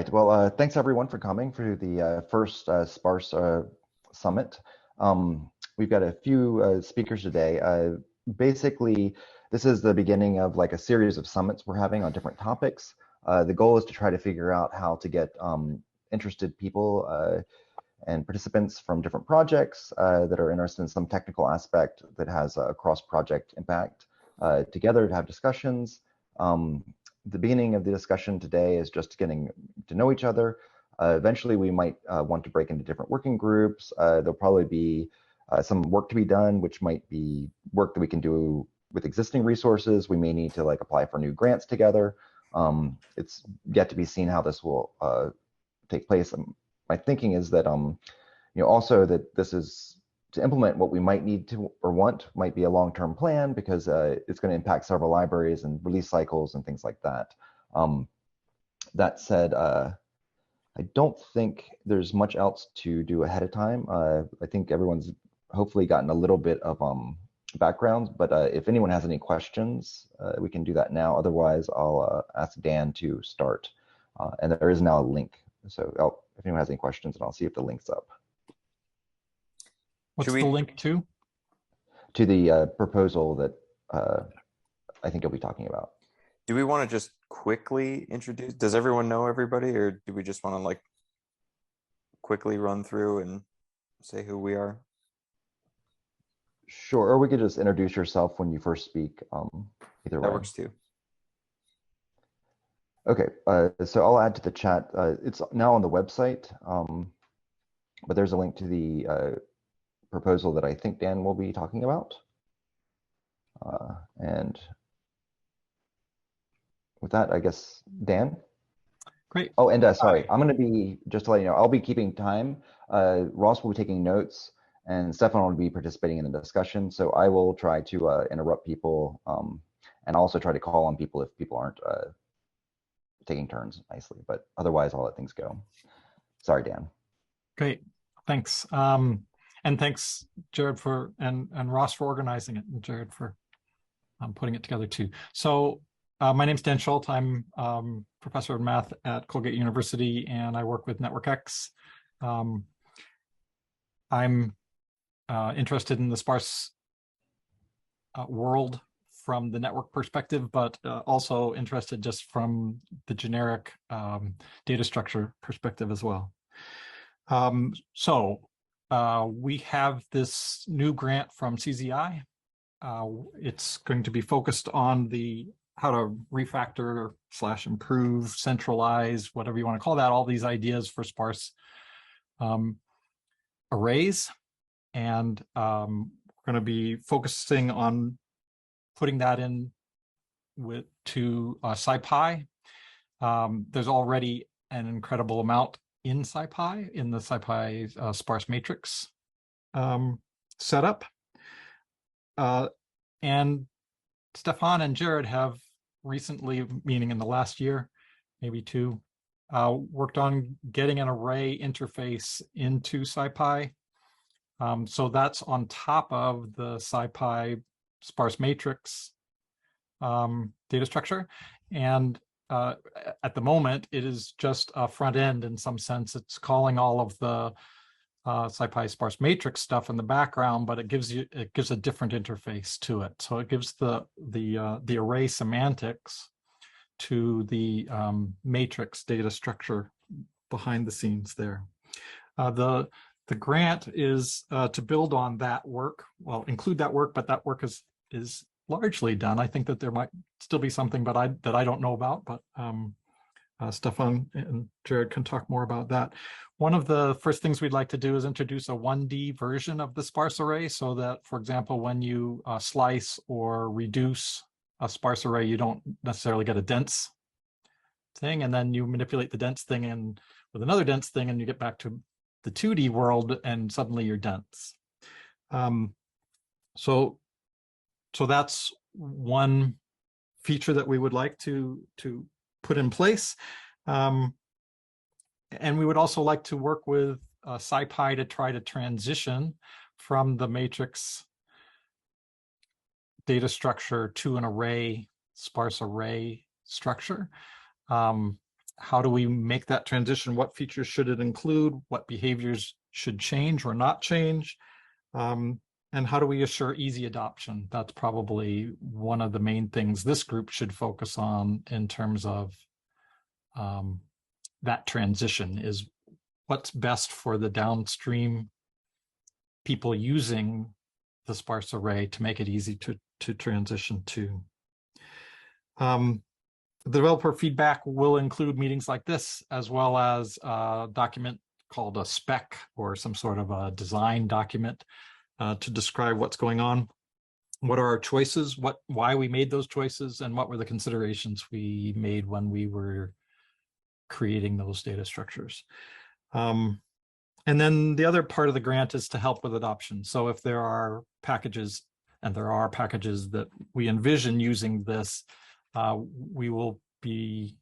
right. Well, thanks everyone for coming for the first Sparse Summit. We've got a few speakers today. Basically, this is the beginning of like a series of summits we're having on different topics. The goal is to try to figure out how to get interested people and participants from different projects that are interested in some technical aspect that has a cross-project impact together to have discussions. The beginning of the discussion today is just getting to know each other. Eventually, we might want to break into different working groups. There'll probably be some work to be done, which might be work that we can do with existing resources. We may need to like apply for new grants together. It's yet to be seen how this will take place. My thinking is that also that this is to implement what we might need to or want might be a long-term plan because it's going to impact several libraries and release cycles and things like that. That said, I don't think there's much else to do ahead of time. I think everyone's hopefully gotten a little bit of background, but if anyone has any questions, we can do that now. Otherwise, I'll ask Dan to start. And there is now a link. So if anyone has any questions, and I'll see if the link's up. What's the link to? To the proposal that I think you'll be talking about. Do we want to just quickly introduce, does everyone know everybody, or do we just want to like quickly run through and say who we are? Sure, or we could just introduce yourself when you first speak, either way. That works too. Okay, so I'll add to the chat. It's now on the website, but there's a link to the proposal that I think Dan will be talking about. And with that, I guess, Dan? Great. Oh, and sorry, I'm going to be, just to let you know, I'll be keeping time. Ross will be taking notes, and Stefan will be participating in the discussion. So I will try to interrupt people and also try to call on people if people aren't taking turns nicely. But otherwise, I'll let things go. Sorry, Dan. Great. Thanks. And thanks, Jarrod, and Ross for organizing it, and Jarrod for putting it together too. So my name's Dan Schult. I'm professor of math at Colgate University, and I work with NetworkX. I'm interested in the sparse world from the network perspective, but also interested just from the generic data structure perspective as well. We have this new grant from CZI. It's going to be focused on how to refactor / improve, centralize, whatever you want to call that, all these ideas for sparse arrays. And we're going to be focusing on putting that in to SciPy. There's already an incredible amount in SciPy, in the SciPy sparse matrix setup. And Stefan and Jarrod have recently, meaning in the last year, maybe two, worked on getting an array interface into SciPy. So that's on top of the SciPy sparse matrix data structure. And at the moment, it is just a front end in some sense. It's calling all of the SciPy sparse matrix stuff in the background, but it gives a different interface to it. So it gives the array semantics to the matrix data structure behind the scenes there. The grant is to build on that work, well, include that work, but that work is largely done. I think that there might still be something that I don't know about, but Stefan and Jarrod can talk more about that. One of the first things we'd like to do is introduce a 1D version of the sparse array so that, for example, when you slice or reduce a sparse array, you don't necessarily get a dense thing, and then you manipulate the dense thing and with another dense thing, and you get back to the 2D world, and suddenly you're dense. So that's one feature that we would like to put in place. And we would also like to work with SciPy to try to transition from the matrix data structure to an array, sparse array structure. how do we make that transition? What features should it include? What behaviors should change or not change? And how do we assure easy adoption? That's probably one of the main things this group should focus on in terms of that transition, is what's best for the downstream people using the sparse array to make it easy to transition to. The developer feedback will include meetings like this, as well as a document called a spec, or some sort of a design document to describe what's going on. What are our choices? Why we made those choices, and what were the considerations we made when we were creating those data structures. And then the other part of the grant is to help with adoption. So if there are packages, and there are packages that we envision using this, we will be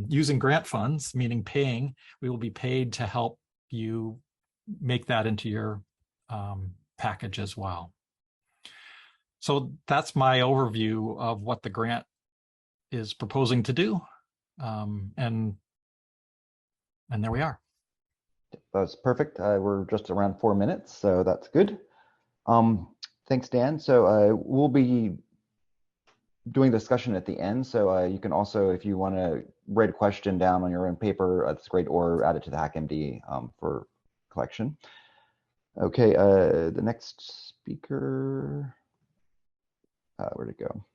using grant funds, meaning paying. We will be paid to help you make that into your package as well. So that's my overview of what the grant is proposing to do. And there we are. That's perfect. We're just around 4 minutes, so that's good. Thanks, Dan. So we'll be doing discussion at the end. So you can also, if you want to write a question down on your own paper, that's great, or add it to the HackMD for collection. Okay, the next speaker, where'd it go?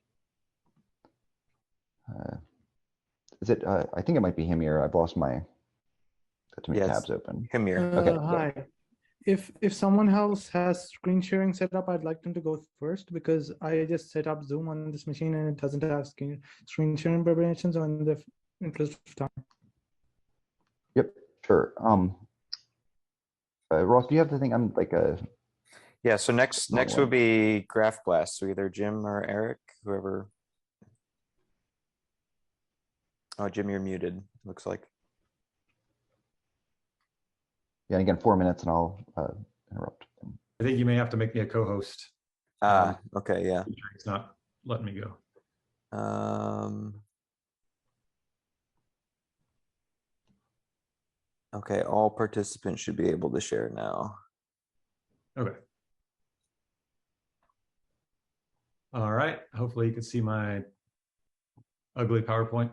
Is it, I think it might be Hameer. I've lost my, got too many tabs open. Hameer. Okay. Hi. If someone else has screen sharing set up, I'd like them to go first, because I just set up Zoom on this machine and it doesn't have screen sharing permissions, so in the interest of time. Yep, sure. Ross, do you have the thing? I'm like a. Yeah, so next would be GraphBLAS. So either Jim or Erik, whoever. Oh, Jim, you're muted, looks like. Yeah, again, 4 minutes and I'll interrupt. I think you may have to make me a co-host. Okay, yeah. It's not letting me go. Okay, all participants should be able to share now. Okay. All right, hopefully you can see my ugly PowerPoint.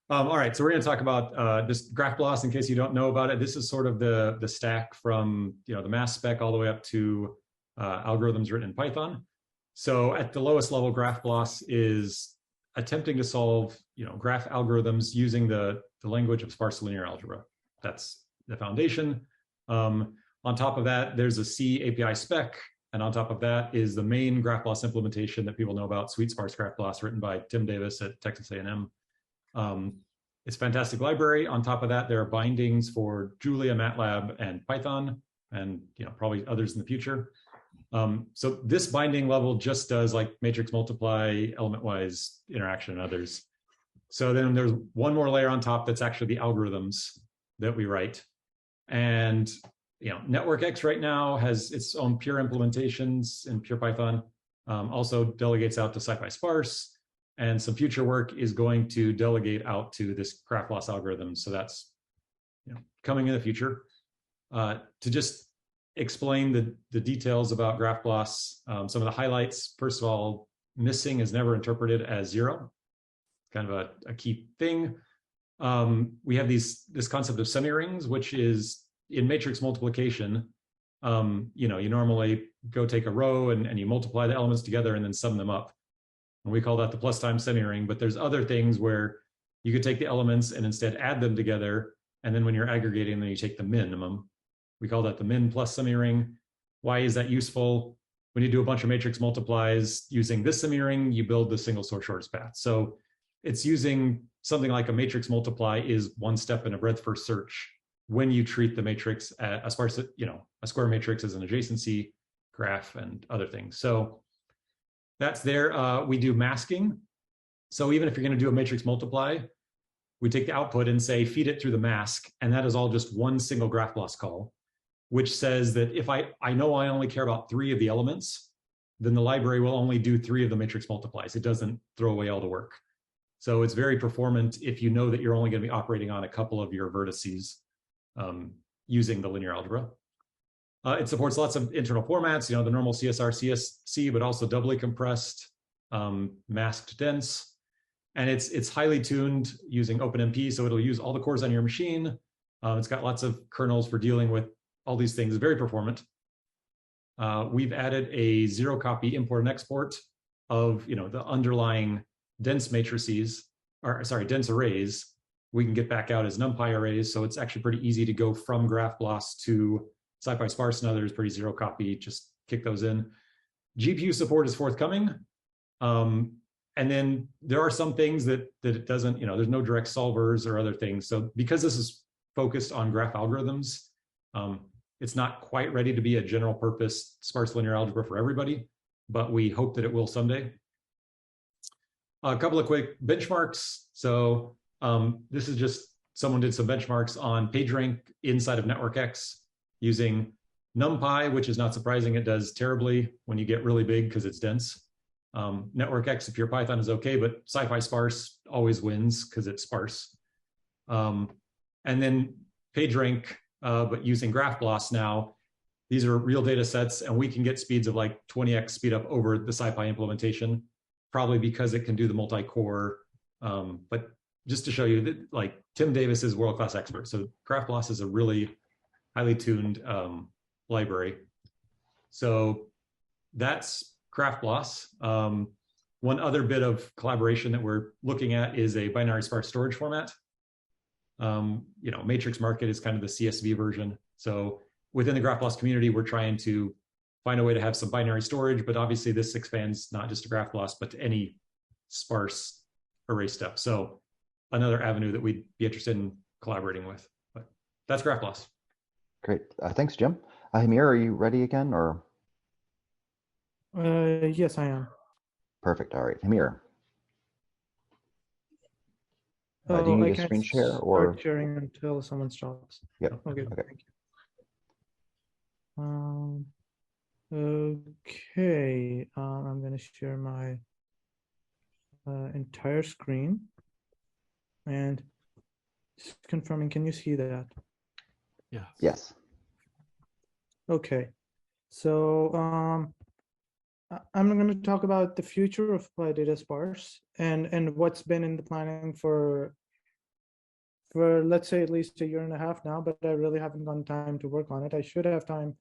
All right, so we're going to talk about just GraphBLAS. In case you don't know about it, this is sort of the stack from the mass spec all the way up to algorithms written in Python. So at the lowest level, GraphBLAS is attempting to solve graph algorithms using the language of sparse linear algebra. That's the foundation. On top of that, there's a C API spec, and on top of that is the main GraphBLAS implementation that people know about, Sweet Sparse GraphBLAS, written by Tim Davis at Texas A&M. It's a fantastic library. On top of that, there are bindings for Julia, MATLAB, and Python, and probably others in the future. So this binding level just does like matrix multiply, element-wise interaction, and others. So then there's one more layer on top that's actually the algorithms that we write. And NetworkX right now has its own pure implementations in pure Python. Also delegates out to SciPy Sparse. And some future work is going to delegate out to this GraphBLAS algorithm. So that's coming in the future. To just explain the details about GraphBLAS, some of the highlights. First of all, missing is never interpreted as 0. Kind of a key thing. We have this concept of semi-rings, which is in matrix multiplication. You normally go take a row and you multiply the elements together and then sum them up. And we call that the plus times semi-ring, but there's other things where you could take the elements and instead add them together. And then when you're aggregating them, you take the minimum. We call that the min plus semi-ring. Why is that useful? When you do a bunch of matrix multiplies using this semi-ring, you build the single source shortest path. So it's using something like a matrix multiply is one step in a breadth first search when you treat the matrix a sparse, a square matrix as an adjacency graph and other things. So that's there. We do masking. So even if you're going to do a matrix multiply, we take the output and say, feed it through the mask. And that is all just one single GraphBLAS call, which says that if I know I only care about 3 of the elements, then the library will only do 3 of the matrix multiplies. It doesn't throw away all the work. So it's very performant if you know that you're only going to be operating on a couple of your vertices using the linear algebra. It supports lots of internal formats, the normal CSR, CSC, but also doubly compressed, masked dense. And it's highly tuned using OpenMP, so it'll use all the cores on your machine. It's got lots of kernels for dealing with all these things, very performant. We've added a 0-copy import and export of the underlying dense matrices, or sorry, dense arrays. We can get back out as NumPy arrays, so it's actually pretty easy to go from GraphBLAS to SciPy, Sparse, and others, pretty 0-copy, just kick those in. GPU support is forthcoming. And then there are some things that it doesn't, there's no direct solvers or other things. So because this is focused on graph algorithms, it's not quite ready to be a general purpose sparse linear algebra for everybody, but we hope that it will someday. A couple of quick benchmarks. So this is just someone did some benchmarks on PageRank inside of NetworkX using NumPy, which is not surprising. It does terribly when you get really big because it's dense. NetworkX, if your Python is okay, but SciPy Sparse always wins because it's sparse. And then PageRank, but using GraphBLAS now, these are real data sets, and we can get speeds of like 20x speed up over the SciPy implementation, probably because it can do the multi-core. But just to show you that, like, Tim Davis is world-class expert. So GraphBLAS is a really highly tuned library. So that's GraphBLAS. One other bit of collaboration that we're looking at is a binary sparse storage format. Matrix Market is kind of the CSV version. So within the GraphBLAS community, we're trying to find a way to have some binary storage, but obviously this expands not just to GraphBLAS, but to any sparse array step. So another avenue that we'd be interested in collaborating with. But that's GraphBLAS. Great. Thanks, Jim. Hameer, are you ready again, or? Yes, I am. Perfect. All right, Hameer. Do you need a screen share or? Start sharing until someone stops. Yep. Okay. Okay. Thank you. Okay. I'm going to share my entire screen, and just confirming. Can you see that? Yeah. Yes. Okay. So I'm going to talk about the future of PyData Sparse and what's been in the planning for let's say at least a year and a half now, but I really haven't gotten time to work on it. I should have time,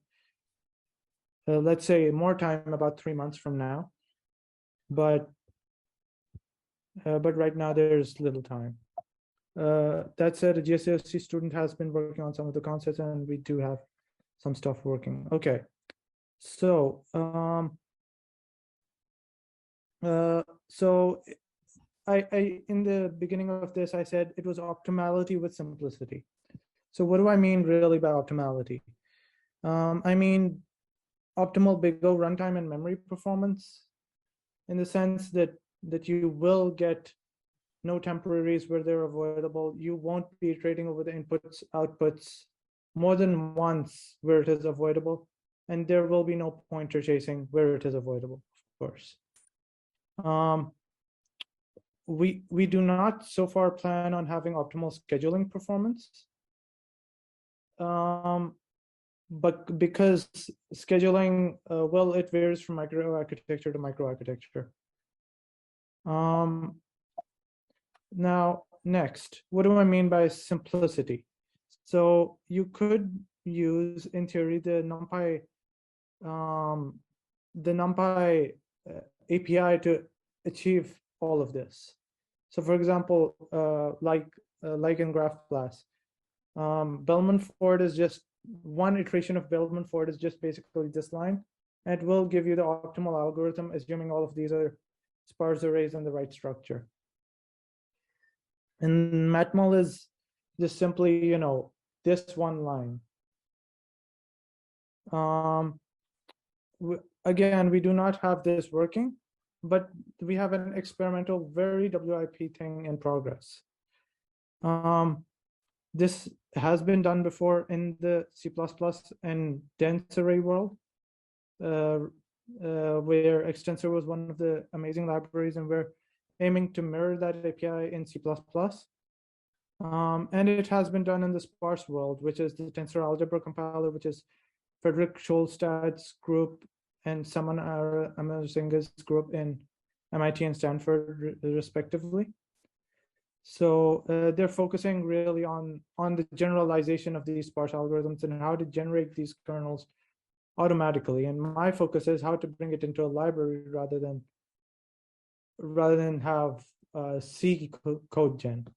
let's say more time about 3 months from now, but right now there's little time. That said, a GSOC student has been working on some of the concepts, and we do have some stuff working. Okay, so I in the beginning of this, I said it was optimality with simplicity. So what do I mean really by optimality? I mean optimal big O runtime and memory performance, in the sense that you will get no temporaries where they're avoidable. You won't be iterating over the inputs, outputs more than once where it is avoidable, and there will be no pointer chasing where it is avoidable, of course. We do not so far plan on having optimal scheduling performance, but because scheduling, well, it varies from microarchitecture to microarchitecture. Now, next, what do I mean by simplicity? So you could use, in theory, the NumPy API to achieve all of this. So, for example, like in GraphBLAS, Bellman-Ford is just one iteration of Bellman-Ford is just basically this line, and it will give you the optimal algorithm, assuming all of these are sparse arrays in the right structure. And MatMul is just simply, this one line. Again, we do not have this working, but we have an experimental, very WIP thing in progress. This has been done before in the C++ and dense array world, where Extensor was one of the amazing libraries, and where aiming to mirror that API in C++. And it has been done in the Sparse world, which is the tensor algebra compiler, which is Frederick Scholstad's group and Saman Amarsingh's group in MIT and Stanford, respectively. So they're focusing really on the generalization of these sparse algorithms and how to generate these kernels automatically. And my focus is how to bring it into a library rather than have C code gen.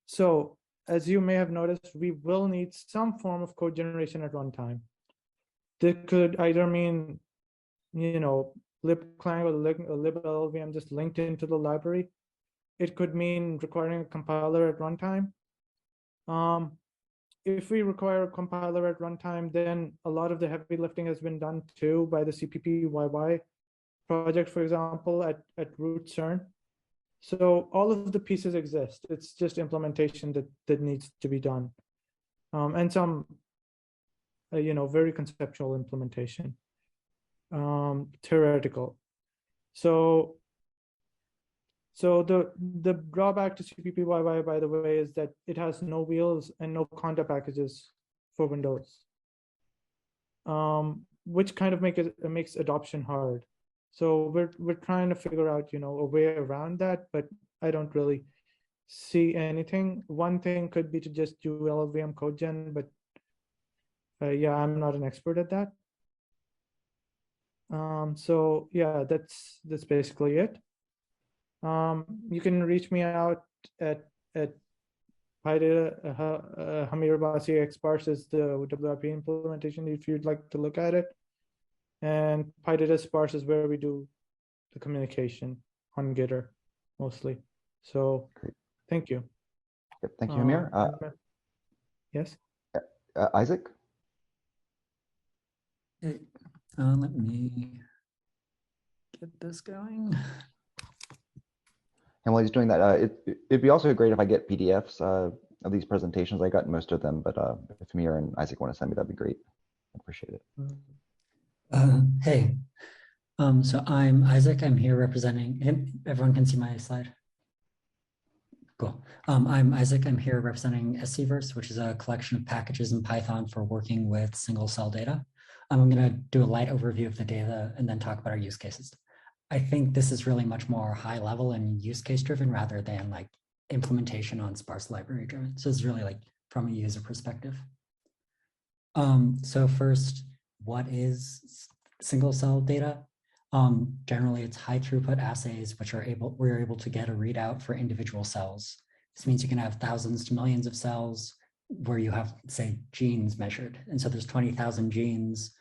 So as you may have noticed, we will need some form of code generation at runtime. That could either mean, libclang or liblvm just linked into the library. It could mean requiring a compiler at runtime. If we require a compiler at runtime, then a lot of the heavy lifting has been done too by the CPPYY project, for example, at root CERN. So all of the pieces exist. It's just implementation that needs to be done, and some, very conceptual implementation, theoretical. So the drawback to CPPYY, by the way, is that it has no wheels and no conda packages for Windows, which kind of makes adoption hard. So we're trying to figure out, a way around that, but I don't really see anything. One thing could be to just do LLVM code gen, but yeah, I'm not an expert at that. So yeah, that's basically it. You can reach me out at PyData. Hameer Abbasi Sparse is the WIP implementation if you'd like to look at it. And PyData Sparse is where we do the communication on Gitter mostly. So great. Thank you. Yep, thank you, Hameer. Yes. Isaac? Hey, let me get this going. And while he's doing that, it'd be also great if I get PDFs of these presentations. I got most of them, but if Hameer and Isaac want to send me, that'd be great. I appreciate it. Hey, so I'm Isaac. I'm here representing, everyone can see my slide. Cool. I'm Isaac. I'm here representing scverse, which is a collection of packages in Python for working with single cell data. I'm going to do a light overview of the data and then talk about our use cases. I think this is really much more high level and use case driven rather than like implementation on sparse library driven. So it's really like from a user perspective. So first, what is single cell data? Generally, it's high throughput assays, which we're able to get a readout for individual cells. This means you can have thousands to millions of cells where you have, say, genes measured. And so there's 20,000 genes,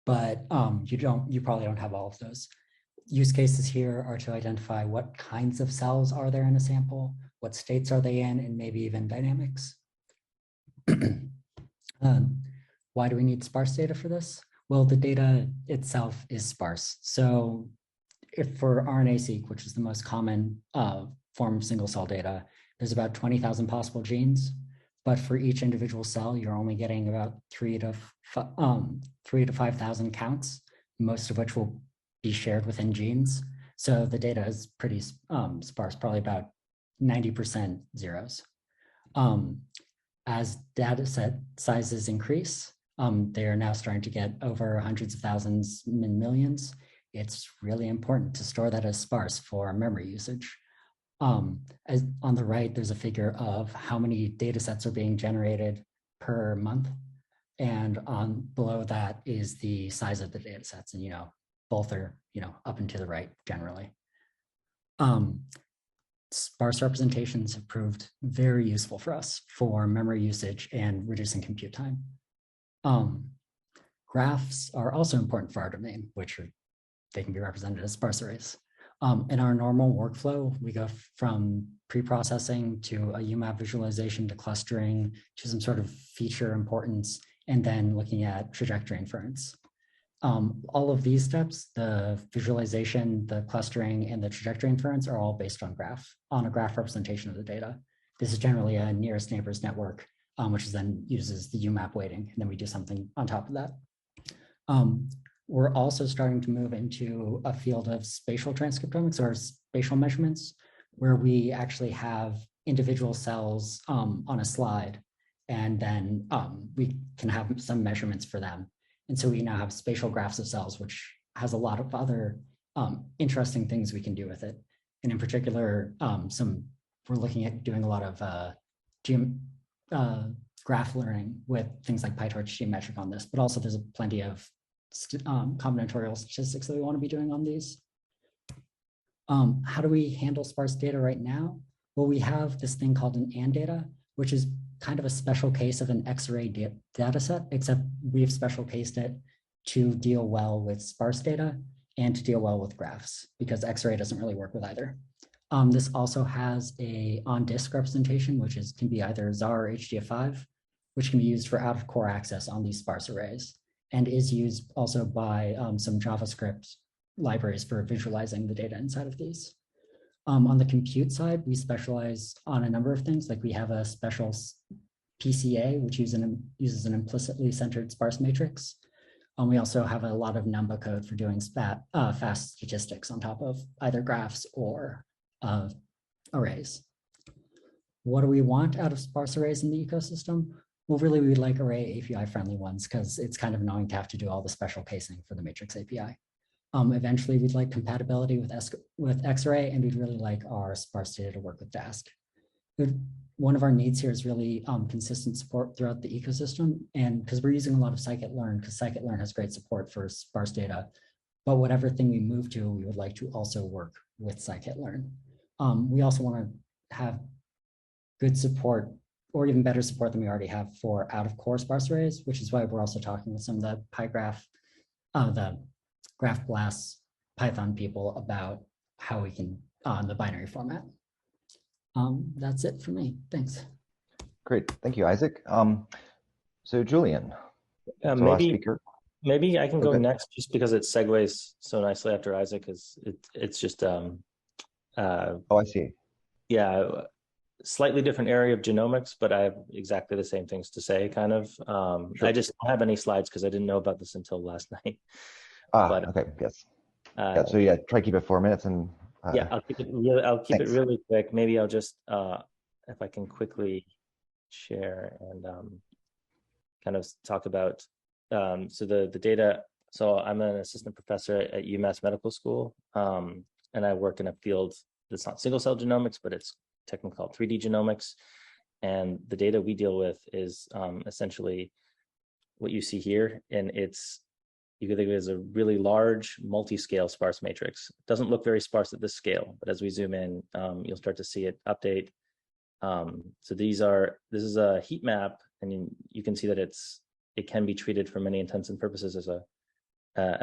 but you probably don't have all of those. Use cases here are to identify what kinds of cells are there in a sample, what states are they in, and maybe even dynamics. Why do we need sparse data for this? Well, the data itself is sparse. So if for RNA-seq, which is the most common form of single cell data, there's about 20,000 possible genes, but for each individual cell, you're only getting about 3,000 to 5,000 counts, most of which will be shared within genes. So the data is pretty sparse, probably about 90% zeros. As data set sizes increase, they are now starting to get over hundreds of thousands and millions. It's really important to store that as sparse for memory usage. As on the right, there's a figure of how many data sets are being generated per month. And below that is the size of the data sets. And, both are, up and to the right generally. Sparse representations have proved very useful for us for memory usage and reducing compute time. Graphs are also important for our domain, they can be represented as sparse arrays. In our normal workflow, we go from pre-processing to a UMAP visualization to clustering to some sort of feature importance, and then looking at trajectory inference. All of these steps, the visualization, the clustering, and the trajectory inference are all based on a graph representation of the data. This is generally a nearest neighbors network, which then uses the UMAP weighting, and then we do something on top of that. we're also starting to move into a field of spatial transcriptomics or spatial measurements, where we actually have individual cells on a slide, and then we can have some measurements for them. And so we now have spatial graphs of cells, which has a lot of other interesting things we can do with it. And in particular, we're looking at doing a lot of graph learning with things like PyTorch geometric on this, but also there's plenty of combinatorial statistics that we want to be doing on these. How do we handle sparse data right now? Well, we have this thing called an AND data, which is kind of a special case of an X-array data set, except we've special cased it to deal well with sparse data and to deal well with graphs, because X-array doesn't really work with either. This also has a on-disk representation, which can be either ZAR or HDF5, which can be used for out-of-core access on these sparse arrays, and is used also by some JavaScript libraries for visualizing the data inside of these. On the compute side, we specialize on a number of things, like we have a special PCA, which uses an implicitly centered sparse matrix. We also have a lot of number code for doing fast statistics on top of either graphs or arrays. What do we want out of sparse arrays in the ecosystem? Well, really, we'd like array API friendly ones, because it's kind of annoying to have to do all the special casing for the matrix API. Eventually, we'd like compatibility with X-array, and we'd really like our sparse data to work with Dask. One of our needs here is really consistent support throughout the ecosystem, and because we're using a lot of scikit-learn, because scikit-learn has great support for sparse data, but whatever thing we move to, we would like to also work with scikit-learn. We also want to have good support, or even better support than we already have, for out-of-core sparse arrays, which is why we're also talking with some of the the GraphBLAS Python people about how we can the binary format. That's it for me. Thanks. Great, thank you, Isaac. So Julian, the last speaker. Maybe I can go next, just because it segues so nicely after Isaac. It's just oh, I see. Yeah, slightly different area of genomics, but I have exactly the same things to say, kind of. Sure. I just don't have any slides because I didn't know about this until last night. But, okay, yes. Yeah, so yeah, try to keep it 4 minutes, and yeah, I'll keep it really quick. Maybe I'll just if I can quickly share and kind of talk about so the data. So I'm an assistant professor at UMass Medical School, and I work in a field that's not single cell genomics, but it's technically called 3D genomics. And the data we deal with is essentially what you see here, and you can think of it as a really large multi-scale sparse matrix. It doesn't look very sparse at this scale, but as we zoom in, you'll start to see it update. So this is a heat map, and you can see that it can be treated for many intents and purposes as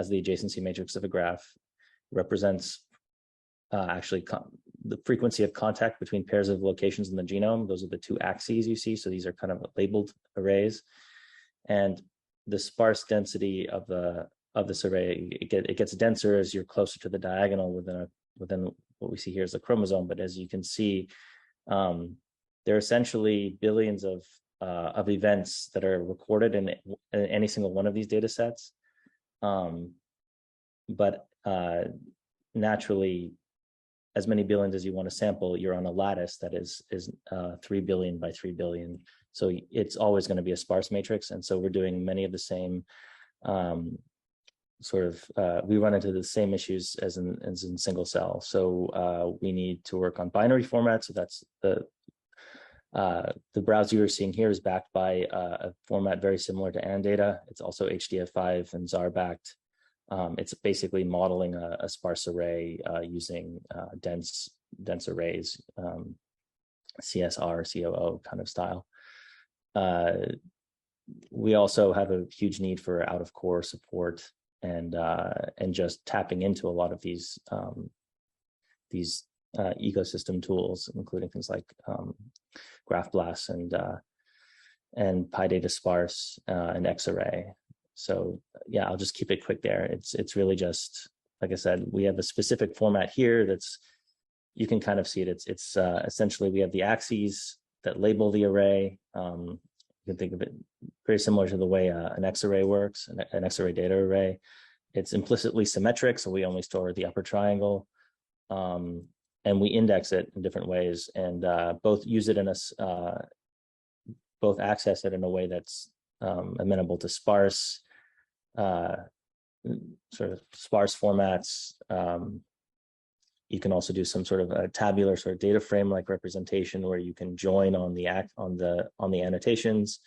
the adjacency matrix of a graph. It represents actually the frequency of contact between pairs of locations in the genome. Those are the two axes you see. So these are kind of labeled arrays, and the sparse density of this array, it gets denser as you're closer to the diagonal within what we see here as a chromosome. But as you can see, there are essentially billions of events that are recorded in any single one of these data sets. But naturally, as many billions as you want to sample, you're on a lattice that is 3 billion by 3 billion. So it's always going to be a sparse matrix. And so we're doing many of the same we run into the same issues as in single cell. So we need to work on binary formats. So that's the browser you're seeing here is backed by a format very similar to AND data. It's also HDF5 and ZAR backed. It's basically modeling a sparse array using dense arrays, CSR, COO kind of style. We also have a huge need for out-of-core support and just tapping into a lot of these ecosystem tools, including things like GraphBLAS and PyData Sparse and Xarray. So yeah, I'll just keep it quick there. It's really just, like I said, we have a specific format here that's, you can kind of see it. It's essentially, we have the axes that label the array. You can think of it very similar to the way an Xarray works, an Xarray data array. it's implicitly symmetric, so we only store the upper triangle, and we index it in different ways, and both use it in both access it in a way that's amenable to sparse, sort of sparse formats. You can also do some sort of a tabular sort of data frame like representation where you can join on the annotations,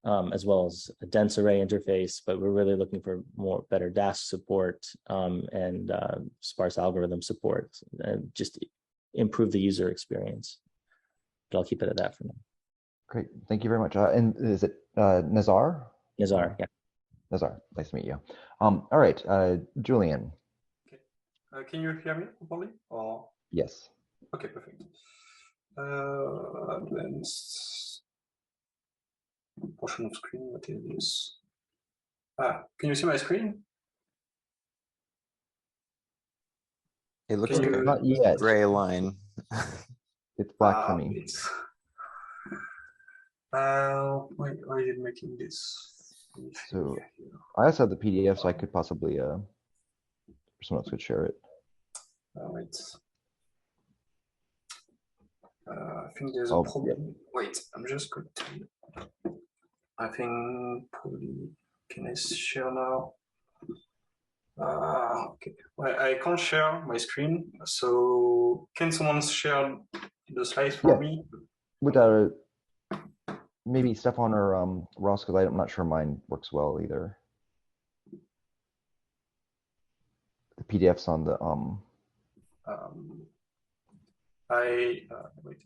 as well as a dense array interface. But we're really looking for better Dask support and sparse algorithm support, and just improve the user experience. But I'll keep it at that for now. Great, thank you very much. And is it Nezar? Nezar, yeah. Nezar, nice to meet you. All right, Julien. Can you hear me properly? Or yes. Okay, perfect. Advanced portion of screen. What is this? Can you see my screen? It looks like Not yet. a gray line. It's black for me. Why is it making this? So I also have the PDF, so I could possibly someone else could share it. Wait. I think there's a problem. Yeah. Wait, I'm just going to. I think probably can I share now? Okay. Well, I can't share my screen, so can someone share the slides for me? With maybe Stefan or Ross, because I'm not sure mine works well either. The PDFs on the wait,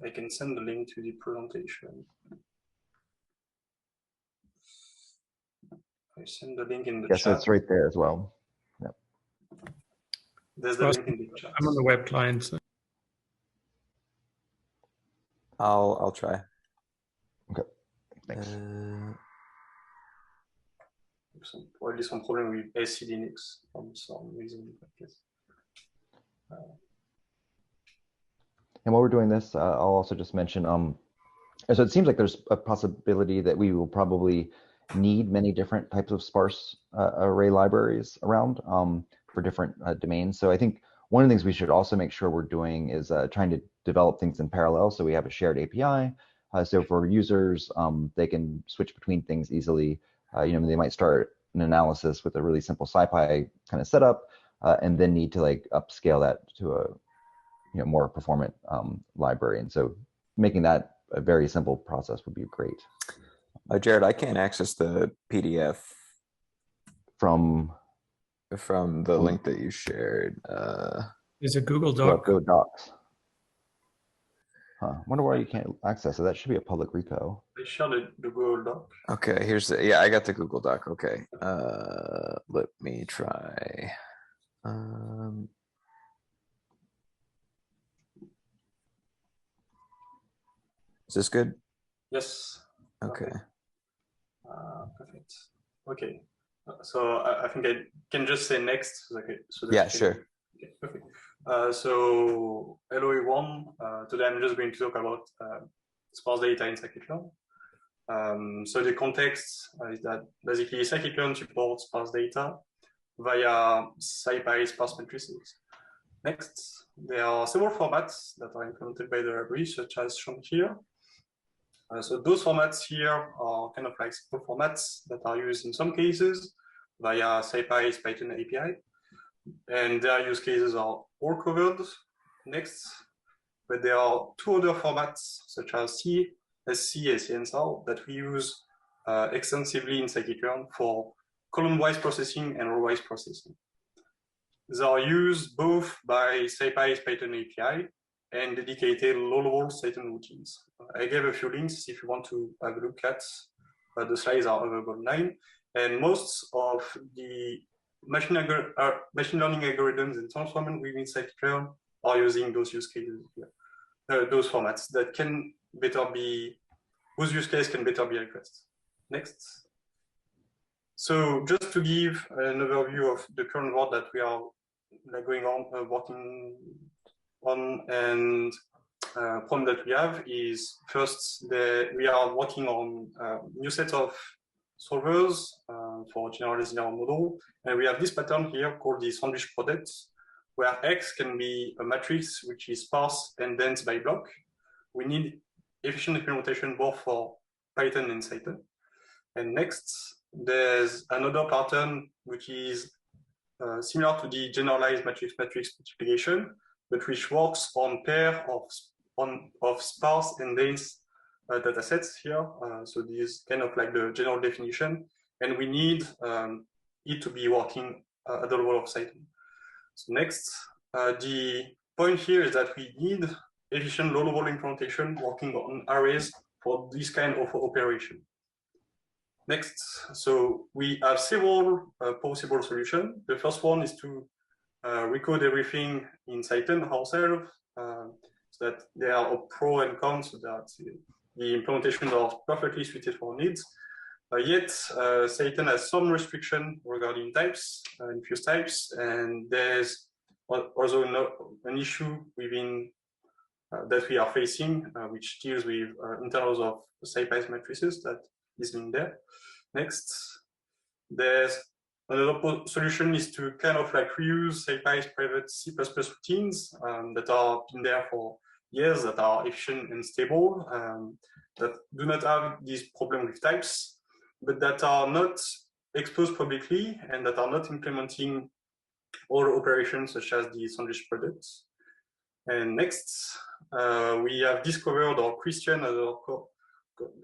I can send the link to the presentation. I send the link in the chat. Yes, it's right there as well. Yep. There's the link in the chat. I'm on the web client. So. I'll try. Okay. Thanks. Probably some problem with SC Linux for some reason, I guess. And while we're doing this, I'll also just mention, so it seems like there's a possibility that we will probably need many different types of sparse array libraries around for different domains. So I think one of the things we should also make sure we're doing is trying to develop things in parallel. So we have a shared API. So for users, they can switch between things easily. They might start an analysis with a really simple SciPy kind of setup, and then need to like upscale that to a more performant library. And so making that a very simple process would be great. Jared, I can't access the PDF from the link that you shared. Is it Google Doc? Go Docs. Huh. Wonder why you can't access it. That should be a public repo. I shared the Google Doc. Okay, yeah, I got the Google Doc. Okay, let me try. Is this good? Yes. Okay. Perfect. Okay. So I think I can just say next. Okay. So yeah, sure. Okay, perfect. So hello everyone. Today I'm just going to talk about sparse data in scikit-learn. So the context is that basically scikit-learn supports sparse data via SciPy sparse matrices. Next, there are several formats that are implemented by the library, such as shown here. So those formats here are kind of like simple formats that are used in some cases via SciPy's Python API, and their use cases are all covered next. But there are two other formats such as C, SC, SCNSR that we use extensively in scikit-learn for column-wise processing and row-wise processing. They are used both by SciPy's Python API and dedicated low-level Python routines. I gave a few links if you want to have a look at. The slides are available online, and most of the machine learning algorithms and transformers within scikit-learn are using those use cases here. Those formats that can better be, whose use case can better be addressed. Next. So just to give an overview of the current work that we are going on, working on, and problem that we have is first we are working on a new set of solvers for generalized linear model. And we have this pattern here called the sandwich product, where X can be a matrix which is sparse and dense by block. We need efficient implementation both for Python and Python. And next, there's another pattern which is similar to the generalized matrix-matrix multiplication, but which works on pair of sparse and dense data sets here. So this is kind of like the general definition, and we need it to be working at the level of Python. So next, the point here is that we need efficient low-level implementation working on arrays for this kind of operation. Next, so we have several possible solutions. The first one is to recode everything in Python ourselves, so that there are a pro and cons, so that the implementations are perfectly suited for needs. Yet, Python has some restriction regarding types, infused types, and there's also an issue within that we are facing, which deals with internals of SciPy matrices that is in there. Next, there's another solution is to kind of like reuse SciPy's private C++ routines that are in there for years, that are efficient and stable, that do not have this problem with types, but that are not exposed publicly and that are not implementing all operations such as the sandwich products. And next, we have discovered, or Christian as a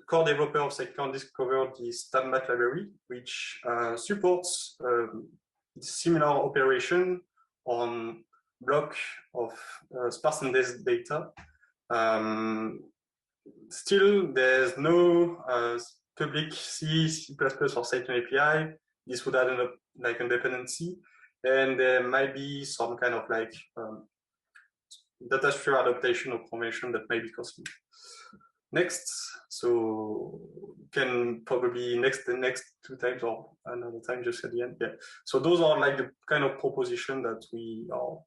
core developer of scikit-learn discovered the StabMat library, which supports similar operation on block of sparse and dense data. Still, there's no public C++ or Python API. This would add like a dependency, and there might be some kind of like data structure adaptation or formation that may be costly. Next, so can probably the next 2 times or another time just at the end. Yeah. So those are like the kind of proposition that we are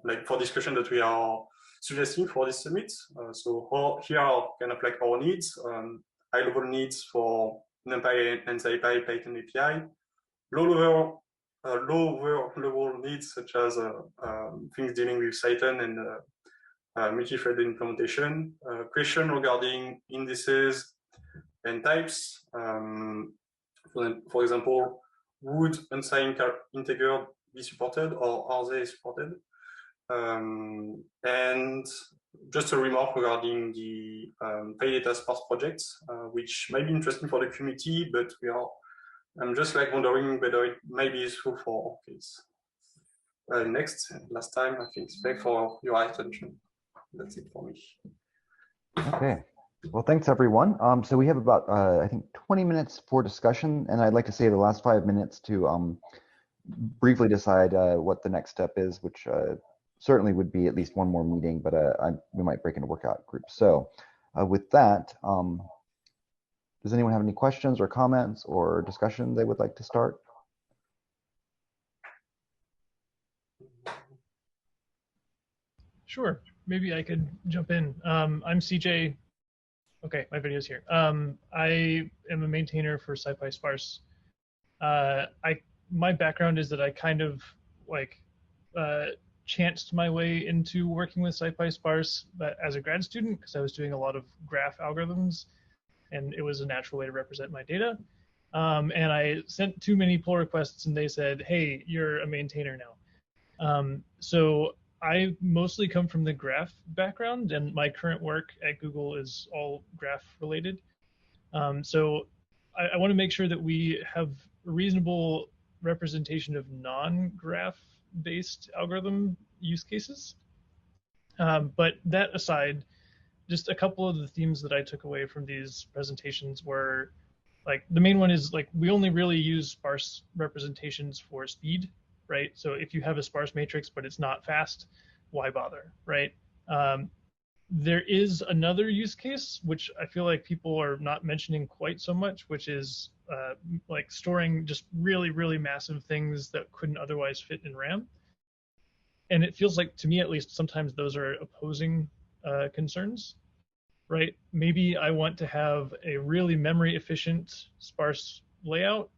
like for discussion that we are suggesting for this summit. So here are kind of like our needs, high-level needs for NumPy and SciPy Python API, lower level needs such as things dealing with Python and multi-threaded implementation, question regarding indices and types. For example, would unsigned integer be supported, or are they supported? And just a remark regarding the PyData Sparse projects, which might be interesting for the community, but I'm just like wondering whether it might be useful for our case. Next, last time, I think, thanks for your attention. That's it for me. Okay. Well, thanks everyone. So we have about, I think, 20 minutes for discussion, and I'd like to save the last 5 minutes to briefly decide what the next step is, which certainly would be at least one more meeting, but we might break into workout groups. So with that, does anyone have any questions or comments or discussion they would like to start? Sure, maybe I could jump in. I'm CJ. Okay, my video's here. I am a maintainer for SciPy Sparse. My background is that I kind of like chanced my way into working with SciPy Sparse as a grad student because I was doing a lot of graph algorithms, and it was a natural way to represent my data. And I sent too many pull requests, and they said, "Hey, you're a maintainer now." So I mostly come from the graph background, and my current work at Google is all graph related. So I want to make sure that we have a reasonable representation of non-graph based algorithm use cases. But that aside, just a couple of the themes that I took away from these presentations were, like, the main one is like we only really use sparse representations for speed, right? So if you have a sparse matrix but it's not fast, why bother, right? There is another use case which I feel like people are not mentioning quite so much, which is like storing just really, really massive things that couldn't otherwise fit in RAM. And it feels like, to me at least, sometimes those are opposing concerns, right? Maybe I want to have a really memory efficient sparse layout,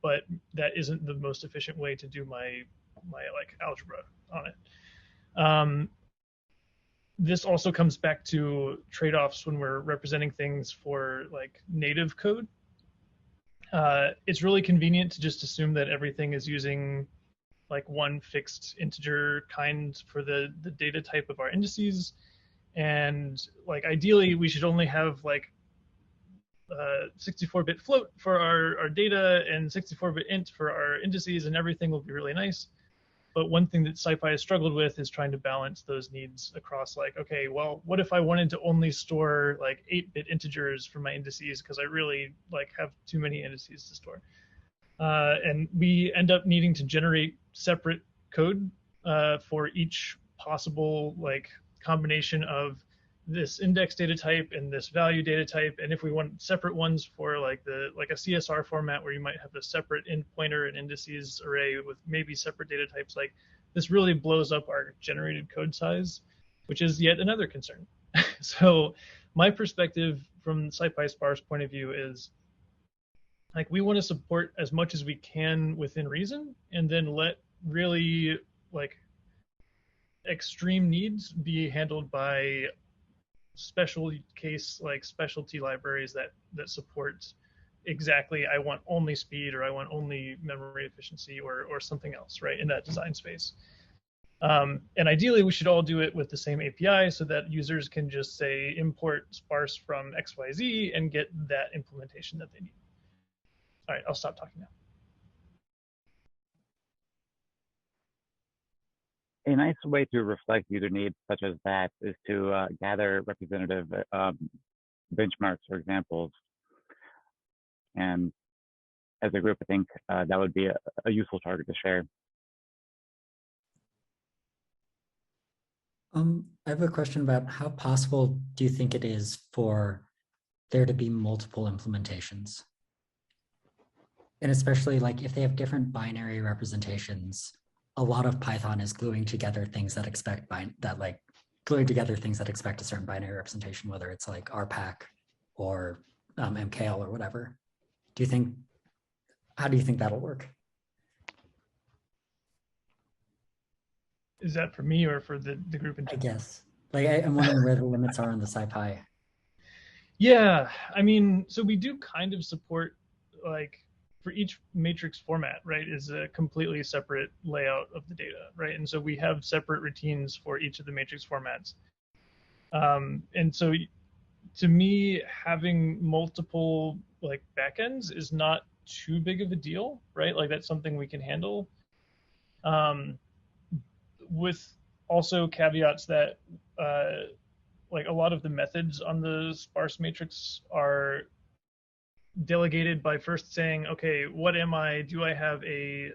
but that isn't the most efficient way to do my like algebra on it. This also comes back to trade-offs when we're representing things for like native code. It's really convenient to just assume that everything is using like one fixed integer kind for the data type of our indices. And like ideally we should only have like 64-bit float for our data and 64-bit int for our indices, and everything will be really nice. But one thing that SciPy has struggled with is trying to balance those needs across like, okay, well, what if I wanted to only store like 8-bit integers for my indices because I really like have too many indices to store. And we end up needing to generate separate code for each possible like combination of this index data type and this value data type. And if we want separate ones for like a CSR format where you might have a separate end pointer and indices array with maybe separate data types, like this really blows up our generated code size, which is yet another concern. So my perspective from SciPy Sparse point of view is like we want to support as much as we can within reason, and then let really like extreme needs be handled by special case like specialty libraries that support exactly I want only speed or I want only memory efficiency or something else, right, in that design space. And ideally we should all do it with the same API so that users can just say import sparse from XYZ and get that implementation that they need. All right, I'll stop talking now. A nice way to reflect user needs such as that is to gather representative benchmarks or examples. And as a group, I think that would be a useful target to share. I have a question about how possible do you think it is for there to be multiple implementations? And especially like if they have different binary representations, a lot of Python is gluing together things that expect gluing together things that expect a certain binary representation, whether it's like RPAC or Meekail or whatever. How do you think that'll work? Is that for me or for the group in general? I guess. Like I'm wondering where the limits are on the SciPy. Yeah, I mean, so we do kind of support like for each matrix format, right, is a completely separate layout of the data, right? And so we have separate routines for each of the matrix formats. And so to me, having multiple like backends is not too big of a deal, right? Like that's something we can handle. With also caveats that like a lot of the methods on the sparse matrix are delegated by first saying, okay, what am I? Do I have a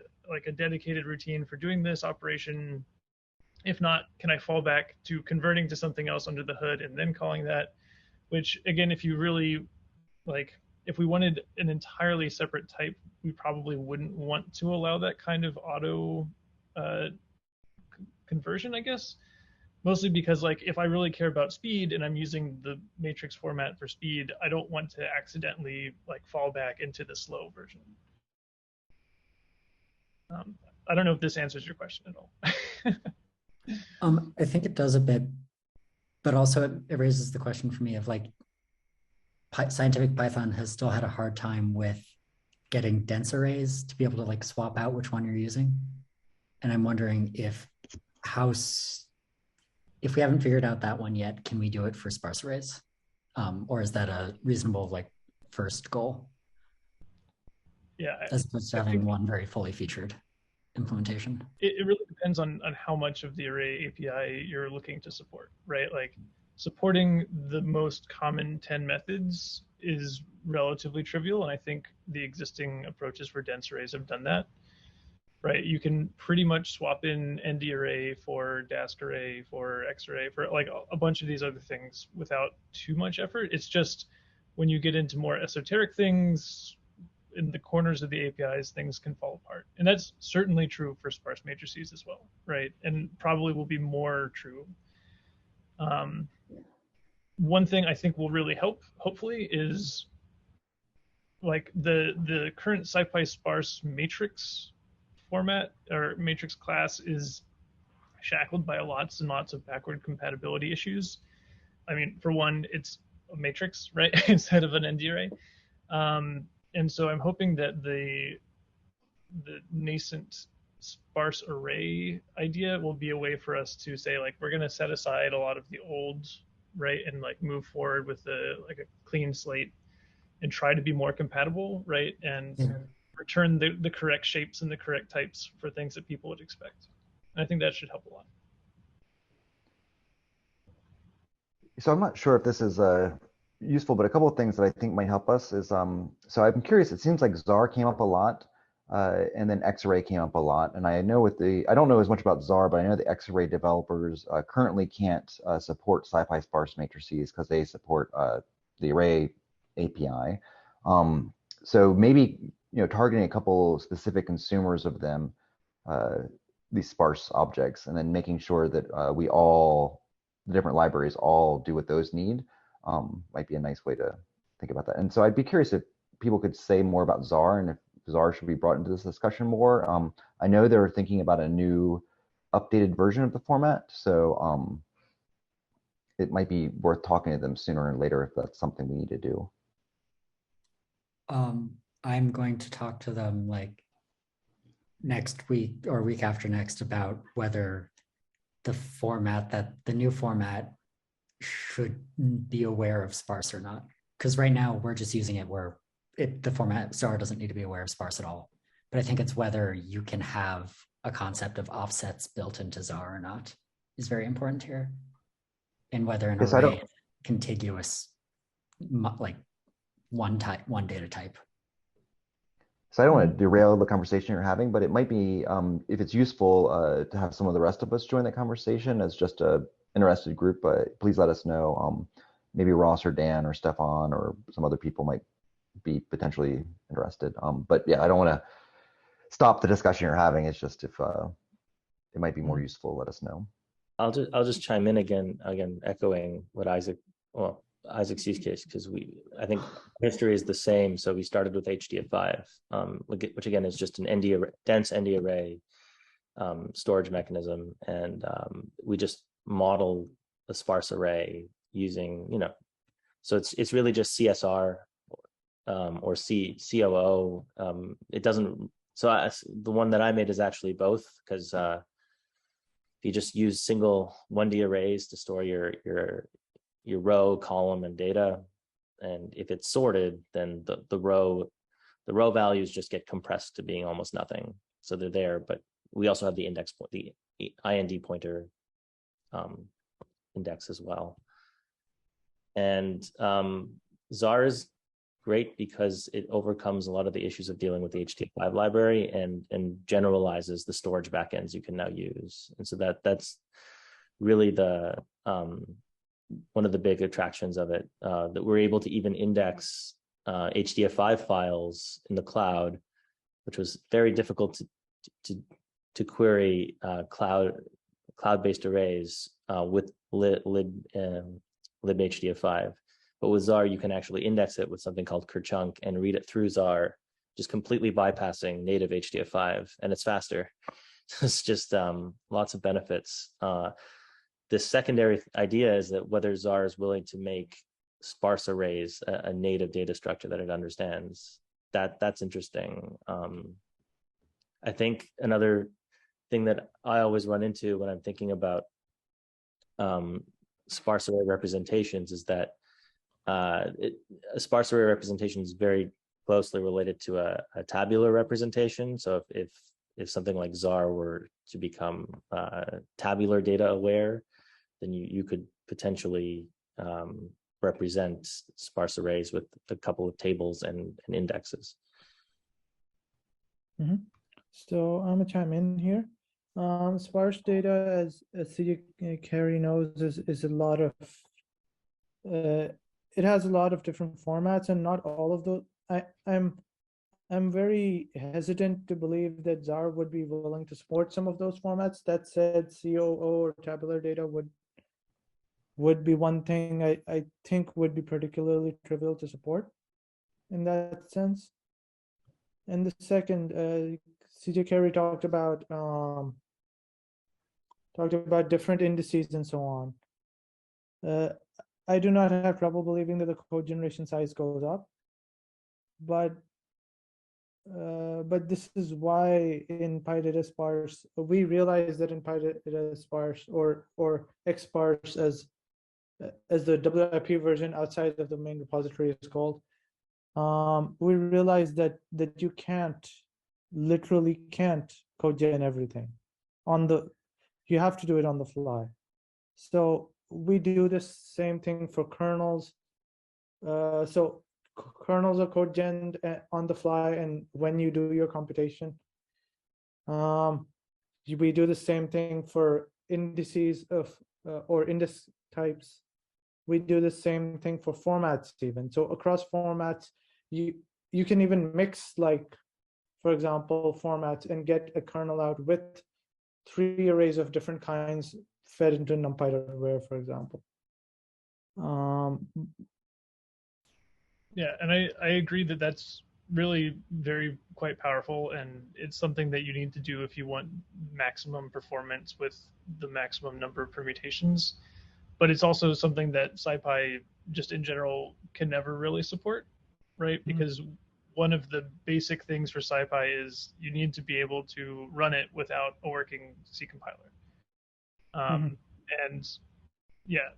dedicated routine for doing this operation? If not, can I fall back to converting to something else under the hood and then calling that? Which again, if you really like, if we wanted an entirely separate type, we probably wouldn't want to allow that kind of auto conversion, I guess. Mostly because like if I really care about speed and I'm using the matrix format for speed, I don't want to accidentally like fall back into the slow version. I don't know if this answers your question at all. I think it does a bit, but also it raises the question for me of like scientific Python has still had a hard time with getting dense arrays to be able to like swap out which one you're using. And I'm wondering if we haven't figured out that one yet, can we do it for sparse arrays? Or is that a reasonable like first goal? Yeah. As opposed to having one very fully featured implementation. It really depends on how much of the array API you're looking to support, right? Like supporting the most common 10 methods is relatively trivial. And I think the existing approaches for dense arrays have done that. Right, you can pretty much swap in ND array for Dask array, for X array, for like a bunch of these other things without too much effort. It's just when you get into more esoteric things in the corners of the APIs, things can fall apart. And that's certainly true for sparse matrices as well, right? And probably will be more true. One thing I think will really help, hopefully, is like the current SciPy sparse matrix format or matrix class is shackled by lots and lots of backward compatibility issues. I mean, for one, it's a matrix, right, instead of an ND array. And so I'm hoping that the nascent sparse array idea will be a way for us to say, like, we're going to set aside a lot of the old, right, and like move forward with like a clean slate and try to be more compatible, right, and return the correct shapes and the correct types for things that people would expect. And I think that should help a lot. So I'm not sure if this is useful, but a couple of things that I think might help us is, so I'm curious, it seems like ZAR came up a lot, and then X-Array came up a lot. And I know I don't know as much about ZAR, but I know the X-Array developers currently can't support SciPy sparse matrices because they support the array API. So maybe, targeting a couple specific consumers of them, these sparse objects, and then making sure that the different libraries all do what those need, might be a nice way to think about that. And so I'd be curious if people could say more about ZAR and if ZAR should be brought into this discussion more. I know they're thinking about a new updated version of the format, so it might be worth talking to them sooner or later if that's something we need to do. I'm going to talk to them like next week or week after next about whether the new format should be aware of sparse or not. Because right now we're just using it where the format ZAR doesn't need to be aware of sparse at all. But I think it's whether you can have a concept of offsets built into ZAR or not is very important here. And whether an array is contiguous, like one data type. So I don't want to derail the conversation you're having, but it might be, if it's useful to have some of the rest of us join the conversation as just a interested group, please let us know. Maybe Ross or Dan or Stefan or some other people might be potentially interested. But yeah, I don't want to stop the discussion you're having. It's just if it might be more useful, let us know. I'll just chime in again echoing what Isaac's use case, because I think history is the same. So we started with HDF5, which again is just an dense ND array storage mechanism, and we just modeled a sparse array using, so it's really just CSR or COO. It doesn't. So the one that I made is actually both, because if you just use single 1D arrays to store your row, column, and data, and if it's sorted, then the row values just get compressed to being almost nothing. So they're there, but we also have the index point, the IND pointer index as well. And ZAR is great because it overcomes a lot of the issues of dealing with the HTML5 library and generalizes the storage backends you can now use. And so that's really the one of the big attractions of it, that we're able to even index HDF5 files in the cloud, which was very difficult to query cloud-based arrays with libhdf5. But with ZAR, you can actually index it with something called kerchunk and read it through ZAR, just completely bypassing native HDF5, and it's faster. It's just lots of benefits. The secondary idea is that whether ZAR is willing to make sparse arrays a native data structure that it understands, that's interesting. I think another thing that I always run into when I'm thinking about sparse array representations is that a sparse array representation is very closely related to a tabular representation. So if something like ZAR were to become tabular data aware, then you could potentially represent sparse arrays with a couple of tables and indexes. So I'm gonna chime in here. Sparse data, as Carey knows, is a lot of it has a lot of different formats, and not all of those. I'm very hesitant to believe that ZAR would be willing to support some of those formats. That said, COO or tabular data would be one thing I think would be particularly trivial to support. in that sense. And the second, CJ Carey talked about different indices and so on. I do not have trouble believing that the code generation size goes up, but this is why in PyData Sparse we realize that in PyData Sparse or XSparse as the WIP version outside of the main repository is called, we realize that you literally can't code gen everything you have to do it on the fly. So we do the same thing for kernels. So kernels are code gen on the fly, and when you do your computation, we do the same thing for indices of or index types. We do the same thing for formats even. So across formats, you can even mix, like, for example, formats and get a kernel out with 3 arrays of different kinds fed into NumPy.where, for example. Yeah, and I agree that that's really quite powerful, and it's something that you need to do if you want maximum performance with the maximum number of permutations. But it's also something that SciPy just in general can never really support, right? Because one of the basic things for SciPy is you need to be able to run it without a working C compiler. And yeah,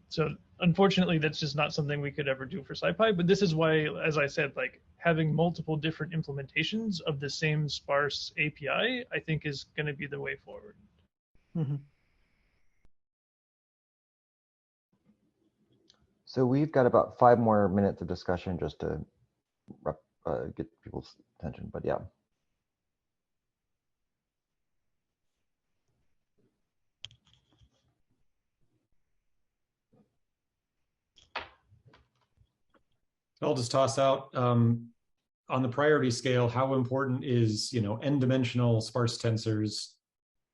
so unfortunately, that's just not something we could ever do for SciPy. But this is why, as I said, like having multiple different implementations of the same sparse API, I think is going to be the way forward. So we've got about 5 more minutes of discussion just to get people's attention, but yeah. I'll just toss out on the priority scale, how important is, n-dimensional sparse tensors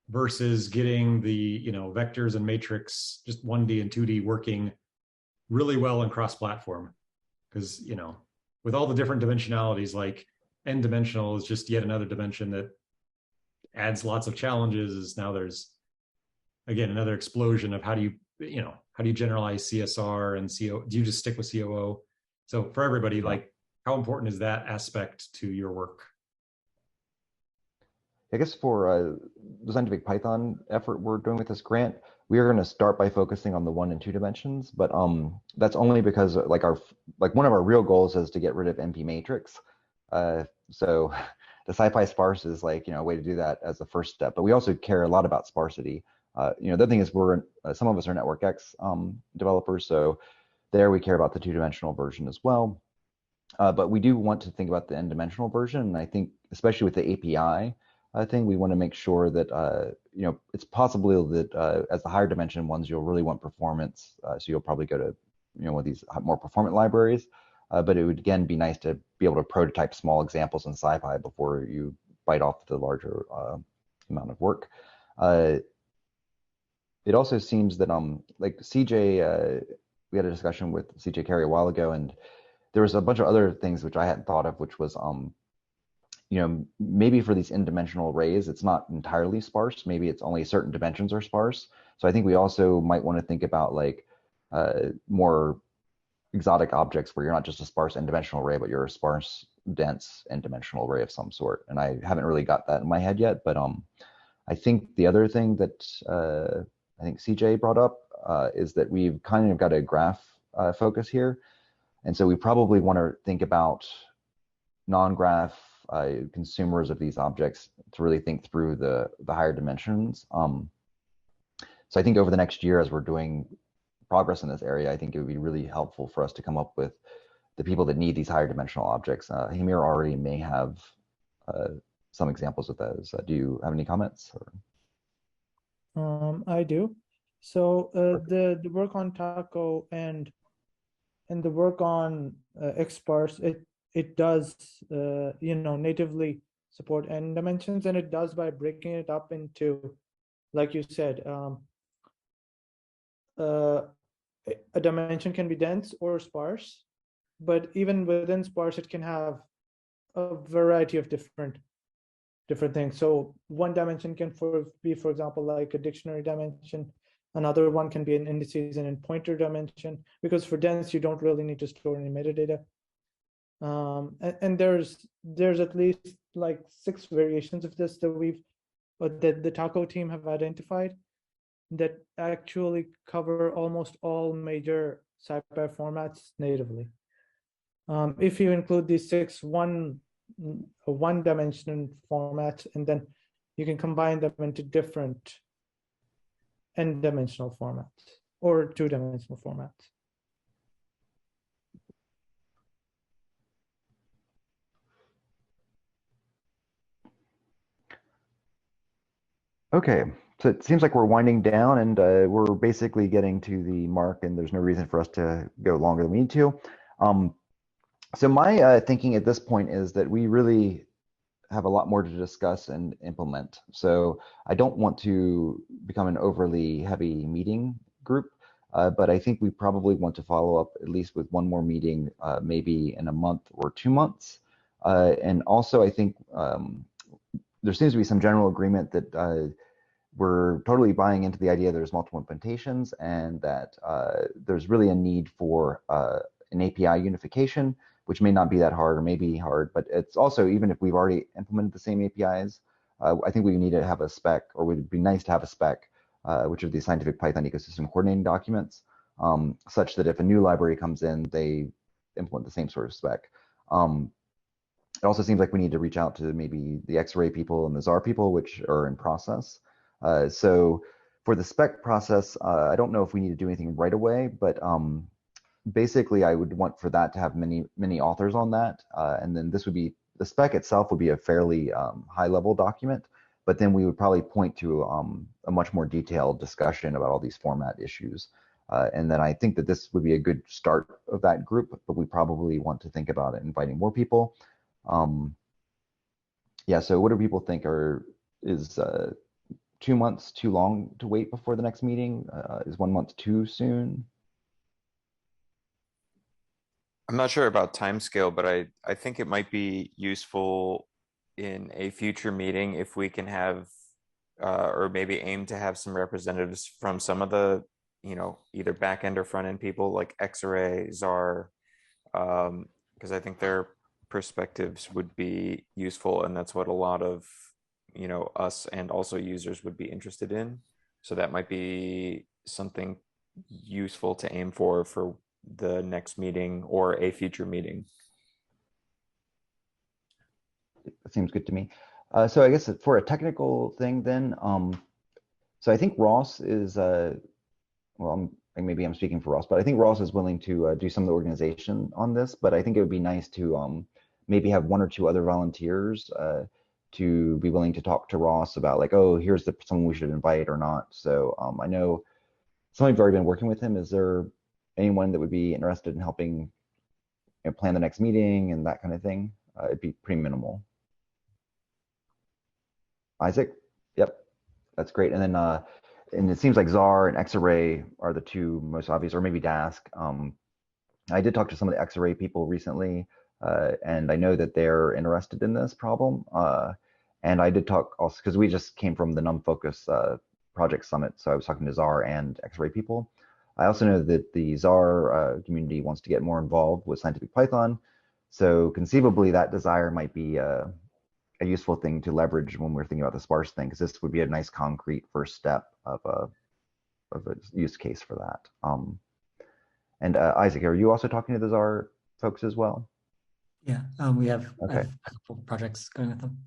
versus getting the, vectors and matrix, just 1D and 2D working really well in cross-platform. Because, with all the different dimensionalities, like n-dimensional is just yet another dimension that adds lots of challenges. Now there's, again, another explosion of how do you generalize CSR and CO? Do you just stick with COO? So for everybody, like, how important is that aspect to your work? I guess for the scientific Python effort we're doing with this grant, we are going to start by focusing on the 1 and 2 dimensions, but that's only because one of our real goals is to get rid of NP matrix. So the SciPy sparse is a way to do that as the first step, but we also care a lot about sparsity. The other thing is some of us are NetworkX developers, so there we care about the 2-dimensional version as well. But we do want to think about the n-dimensional version, and I think especially with the API thing, we want to make sure that it's possible that as the higher dimension ones, you'll really want performance, so you'll probably go to one of these more performant libraries. But it would again be nice to be able to prototype small examples in SciPy before you bite off the larger amount of work. It also seems that like CJ, we had a discussion with CJ Carey a while ago, and there was a bunch of other things which I hadn't thought of, which was maybe for these n-dimensional arrays, it's not entirely sparse. Maybe it's only certain dimensions are sparse. So I think we also might want to think about more exotic objects where you're not just a sparse n-dimensional array, but you're a sparse, dense n-dimensional array of some sort. And I haven't really got that in my head yet, but I think the other thing that I think CJ brought up is that we've kind of got a graph focus here. And so we probably want to think about non-graph consumers of these objects to really think through the higher dimensions. So I think over the next year, as we're doing progress in this area, I think it would be really helpful for us to come up with the people that need these higher dimensional objects. Hameer already may have some examples of those. Do you have any comments? I do. So the work on Taco and the work on XSparse, it does natively support n dimensions, and it does by breaking it up into, like you said, a dimension can be dense or sparse, but even within Sparse, it can have a variety of different things. So one dimension can be, for example, like a dictionary dimension. Another one can be an indices and in pointer dimension, because for dense, you don't really need to store any metadata. And there's at least like 6 variations of this that the Taco team have identified that actually cover almost all major SciPy formats natively. If you include these 6 one-dimensional formats, and then you can combine them into different n-dimensional formats or 2-dimensional formats. Okay, so it seems like we're winding down, and we're basically getting to the mark, and there's no reason for us to go longer than we need to. So my thinking at this point is that we really have a lot more to discuss and implement. So I don't want to become an overly heavy meeting group, but I think we probably want to follow up at least with one more meeting, maybe in a month or 2 months. And also I think there seems to be some general agreement that we're totally buying into the idea there's multiple implementations, and that there's really a need for an API unification, which may not be that hard or may be hard, but it's also, even if we've already implemented the same APIs, I think we need to have a spec, or would be nice to have a spec, which are the scientific Python ecosystem coordinating documents, such that if a new library comes in, they implement the same sort of spec. It also seems like we need to reach out to maybe the X-ray people and the Nezar people, which are in process. So for the spec process, I don't know if we need to do anything right away, but basically I would want for that to have many authors on that. And then this would be, the spec itself would be a fairly high level document, but then we would probably point to a much more detailed discussion about all these format issues. And then I think that this would be a good start of that group, but we probably want to think about it, inviting more people. Yeah, so what do people think? Is 2 months too long to wait before the next meeting? Is 1 month too soon? I'm not sure about timescale, but I think it might be useful in a future meeting if we can have, or maybe aim to have some representatives from some of the, either back end or front end people like X-ray, Zar, because I think their perspectives would be useful, and that's what a lot of, us and also users would be interested in. So that might be something useful to aim for the next meeting or a future meeting. That seems good to me. So I guess for a technical thing then, so I think Ross is, well, maybe I'm speaking for Ross, but I think Ross is willing to do some of the organization on this, but I think it would be nice to maybe have 1 or 2 other volunteers to be willing to talk to Ross about, like, oh, here's someone we should invite or not. So I know some of you have already been working with him. Is there anyone that would be interested in helping plan the next meeting and that kind of thing? It'd be pretty minimal. Isaac? Yep, that's great. And then and it seems like Zar and X-Array are the 2 most obvious, or maybe Dask. I did talk to some of the X-Array people recently, and I know that they're interested in this problem. And I did talk also, because we just came from the NumFocus project summit, so I was talking to Zar and X-Array people. I also know that the Zar community wants to get more involved with scientific Python, so conceivably that desire might be a useful thing to leverage when we're thinking about the Sparse thing, because this would be a nice concrete first step of a use case for that. And Isaac, are you also talking to the Zar folks as well? Yeah, we have, okay. I have a couple projects going with them.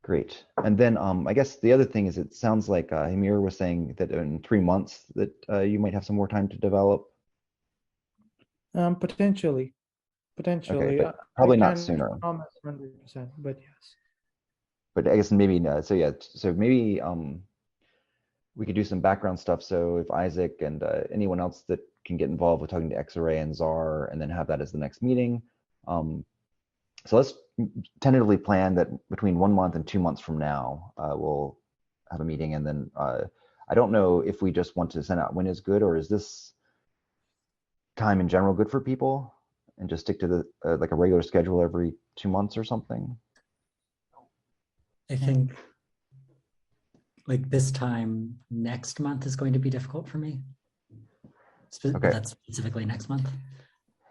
Great. And then I guess the other thing is, it sounds like Hameer was saying that in 3 months that you might have some more time to develop. Potentially. Okay, but probably not sooner. Promise 100%, but yes. But I guess maybe so. Yeah. So maybe we could do some background stuff. So if Isaac and anyone else that can get involved with talking to X-Array and Zar, and then have that as the next meeting. So let's tentatively plan that between 1 month and 2 months from now, we'll have a meeting. And then I don't know if we just want to send out when is good, or is this time in general good for people? and just stick to the like a regular schedule every 2 months or something? I think like this time next month is going to be difficult for me. Okay. That's specifically next month.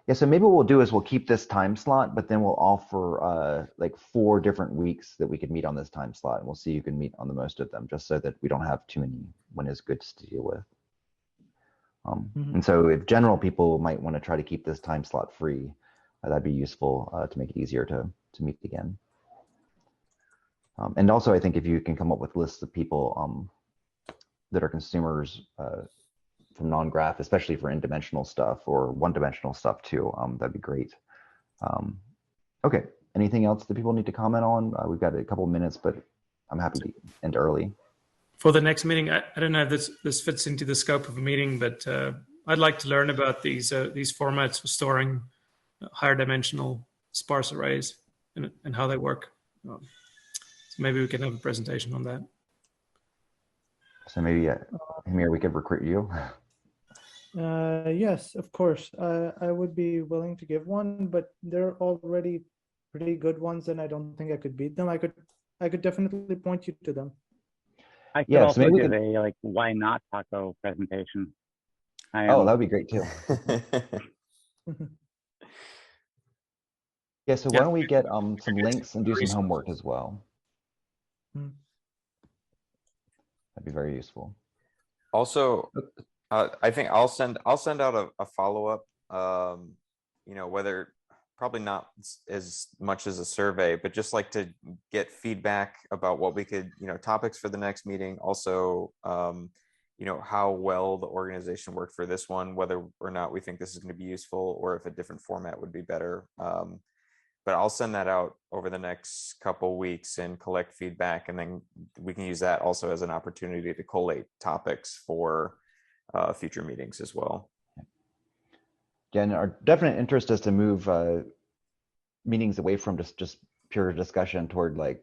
Yeah, so maybe what we'll do is we'll keep this time slot, but then we'll offer like 4 different weeks that we could meet on this time slot, and we'll see who can meet on the most of them, just so that we don't have too many when is good to deal with. And so if general people might want to try to keep this time slot free, that'd be useful to make it easier to meet again. And also, I think if you can come up with lists of people that are consumers from non-graph, especially for n-dimensional stuff or one-dimensional stuff too, that'd be great. Okay, anything else that people need to comment on? We've got a couple of minutes, but I'm happy to end early. For the next meeting, I don't know if this fits into the scope of a meeting, but I'd like to learn about these formats for storing higher dimensional sparse arrays and how they work. So maybe we can have a presentation on that. So maybe, Hameer, we could recruit you. Yes, of course. I would be willing to give one, but they're already pretty good ones, and I don't think I could beat them. I could definitely point you to them. I could Yeah, so also maybe we give could- a like why not taco presentation. Oh, that would be great too. Yeah, so why don't we get some links and do some homework as well? That'd be very useful. Also, I think I'll send out a follow-up, you know, whether probably not as much as a survey, but just like to get feedback about what we could, you know, topics for the next meeting. Also, you know, how well the organization worked for this one, whether or not we think this is going to be useful or if a different format would be better. But I'll send that out over the next couple weeks and collect feedback, and then we can use that also as an opportunity to collate topics for future meetings as well. Yeah, and our definite interest is to move meetings away from just pure discussion toward like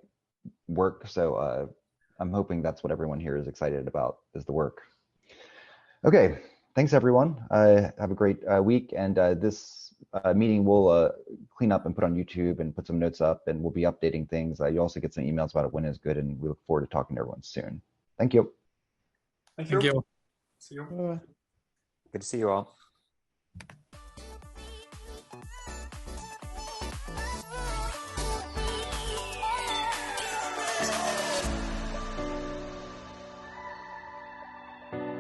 work. So I'm hoping that's what everyone here is excited about, is the work. Okay, thanks everyone. Have a great week, and this meeting we'll clean up and put on YouTube and put some notes up, and we'll be updating things. You also get some emails about it when is good, and we look forward to talking to everyone soon. Thank you. Thank Thank you. you. See you. Good to see you all.